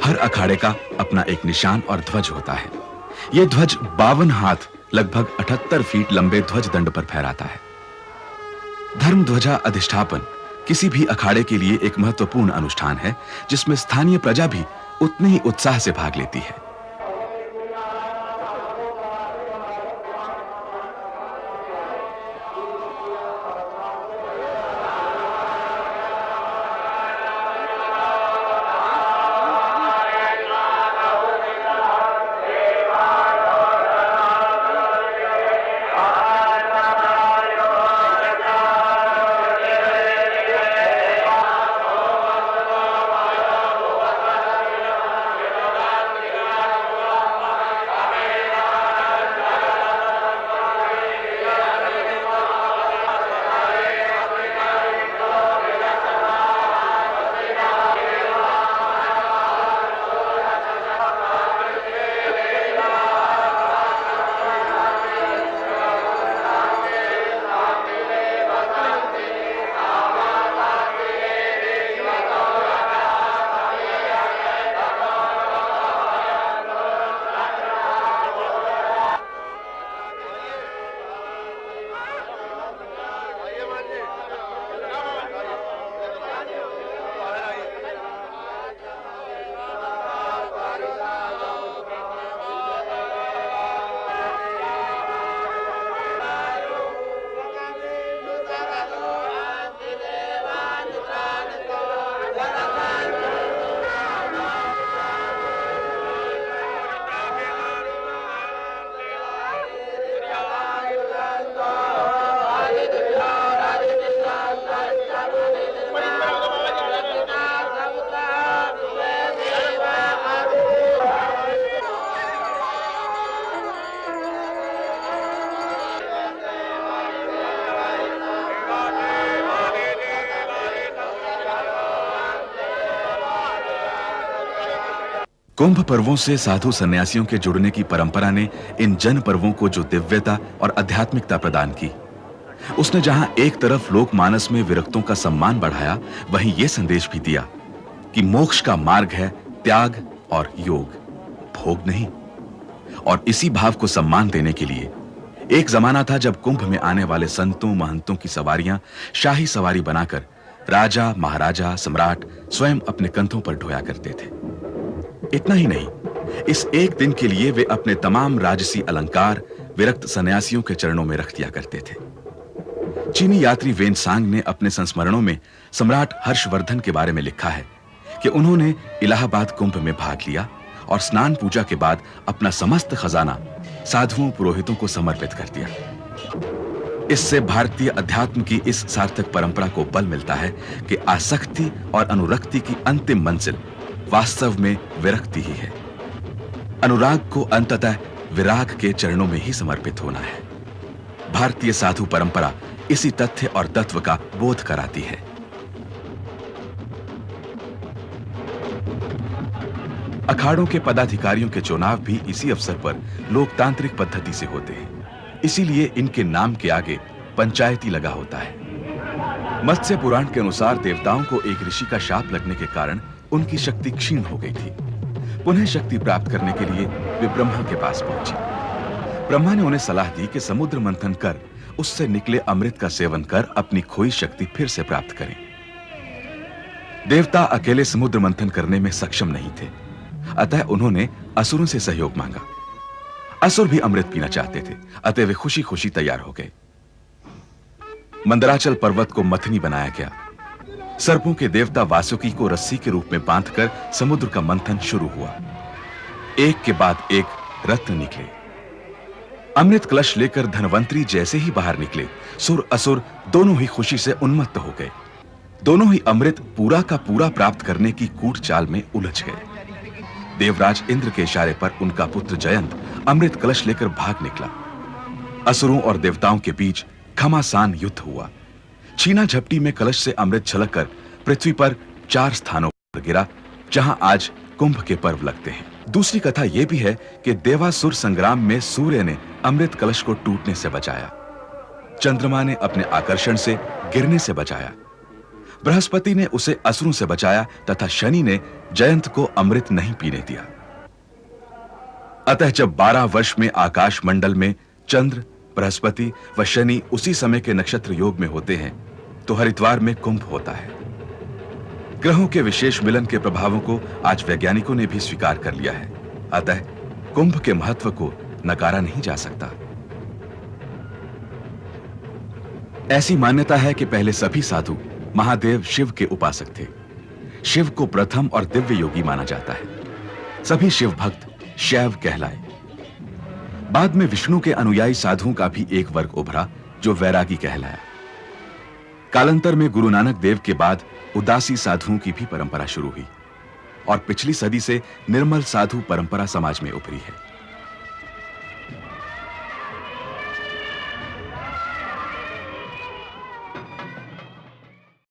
हर अखाड़े का अपना एक निशान और ध्वज होता है। यह ध्वज 52 हाथ लगभग 78 फीट लंबे ध्वज दंड पर फहराता है। धर्म ध्वजा अधिष्ठापन किसी भी अखाड़े के लिए एक महत्वपूर्ण अनुष्ठान है, जिसमें स्थानीय प्रजा भी उतने ही उत्साह से भाग लेती है। कुंभ पर्वों से साधु सन्यासियों के जुड़ने की परंपरा ने इन जन पर्वों को जो दिव्यता और आध्यात्मिकता प्रदान की, उसने जहां एक तरफ लोकमानस में विरक्तों का सम्मान बढ़ाया, वहीं यह संदेश भी दिया कि मोक्ष का मार्ग है त्याग और योग, भोग नहीं। और इसी भाव को सम्मान देने के लिए एक जमाना था जब कुंभ में आने वाले संतों महंतों की सवारियां शाही सवारी बनाकर राजा महाराजा सम्राट स्वयं अपने कंधों पर ढोया करते थे। इतना ही नहीं, इस एक दिन के लिए वे अपने तमाम राजसी अलंकार विरक्त सन्यासियों के चरणों में रख दिया करते थे। चीनी यात्री वेनसांग ने अपने संस्मरणों में सम्राट हर्षवर्धन के बारे में लिखा है कि उन्होंने इलाहाबाद कुंभ में भाग लिया और स्नान पूजा के बाद अपना समस्त खजाना साधुओं पुरोहितों को समर्पित कर दिया। इससे भारतीय अध्यात्म की इस सार्थक परंपरा को बल मिलता है कि आसक्ति और अनुरक्ति की अंतिम मंजिल वास्तव में विरक्ति ही है। अनुराग को अंततः विराग के चरणों में ही समर्पित होना है। भारतीय साधु परंपरा इसी तथ्य और तत्व का बोध कराती है। अखाड़ों के पदाधिकारियों के चुनाव भी इसी अवसर पर लोकतांत्रिक पद्धति से होते हैं, इसीलिए इनके नाम के आगे पंचायती लगा होता है। मत्स्य पुराण के अनुसार देवताओं को एक ऋषि का शाप लगने के कारण उनकी शक्ति क्षीण हो गई थी। पुनः शक्ति प्राप्त करने के लिए वे ब्रह्मा के पास पहुंचे। ब्रह्मा ने उन्हें सलाह दी कि समुद्र मंथन कर उससे निकले अमृत का सेवन कर अपनी खोई शक्ति फिर से प्राप्त करें। देवता अकेले समुद्र मंथन करने में सक्षम नहीं थे, अतः उन्होंने असुरों से सहयोग मांगा। असुर भी अमृत पीना चाहते थे, अतः वे खुशी खुशी तैयार हो गए। मंदराचल पर्वत को मथनी बनाया गया। सर्पों के देवता वासुकी को रस्सी के रूप में बांधकर समुद्र का मंथन शुरू हुआ। एक के बाद एक रत्न निकले। अमृत कलश लेकर धनवंतरी जैसे ही बाहर निकले, सुर असुर दोनों ही खुशी से उन्मत्त हो गए। दोनों ही अमृत पूरा का पूरा प्राप्त करने की कूट चाल में उलझ गए। देवराज इंद्र के इशारे पर उनका पुत्र जयंत अमृत कलश लेकर भाग निकला। असुरों और देवताओं के बीच घमासान युद्ध हुआ। छीना झपटी में कलश से अमृत छलककर पृथ्वी पर 4 स्थानों पर गिरा, जहां आज कुंभ के पर्व लगते हैं। दूसरी कथा यह भी है कि देवासुर संग्राम में सूर्य ने अमृत कलश को टूटने से बचाया। चंद्रमा ने अपने आकर्षण से गिरने से बचाया। बृहस्पति ने उसे असुरों से बचाया तथा शनि ने जयंत को अमृत नहीं पीने दिया। अतः जब 12 वर्ष में आकाश मंडल में चंद्र, बृहस्पति व शनि उसी समय के नक्षत्र योग में होते हैं तो हरिद्वार में कुंभ होता है। ग्रहों के विशेष मिलन के प्रभावों को आज वैज्ञानिकों ने भी स्वीकार कर लिया है। अतः कुंभ के महत्व को नकारा नहीं जा सकता। ऐसी मान्यता है कि पहले सभी साधु महादेव शिव के उपासक थे। शिव को प्रथम और दिव्य योगी माना जाता है। सभी शिव भक्त शैव कहलाए। बाद में विष्णु के अनुयायी साधुओं का भी एक वर्ग उभरा जो वैरागी कहलाया। कालांतर में गुरु नानक देव के बाद उदासी साधुओं की भी परंपरा शुरू हुई और पिछली सदी से निर्मल साधु परंपरा समाज में उभरी है।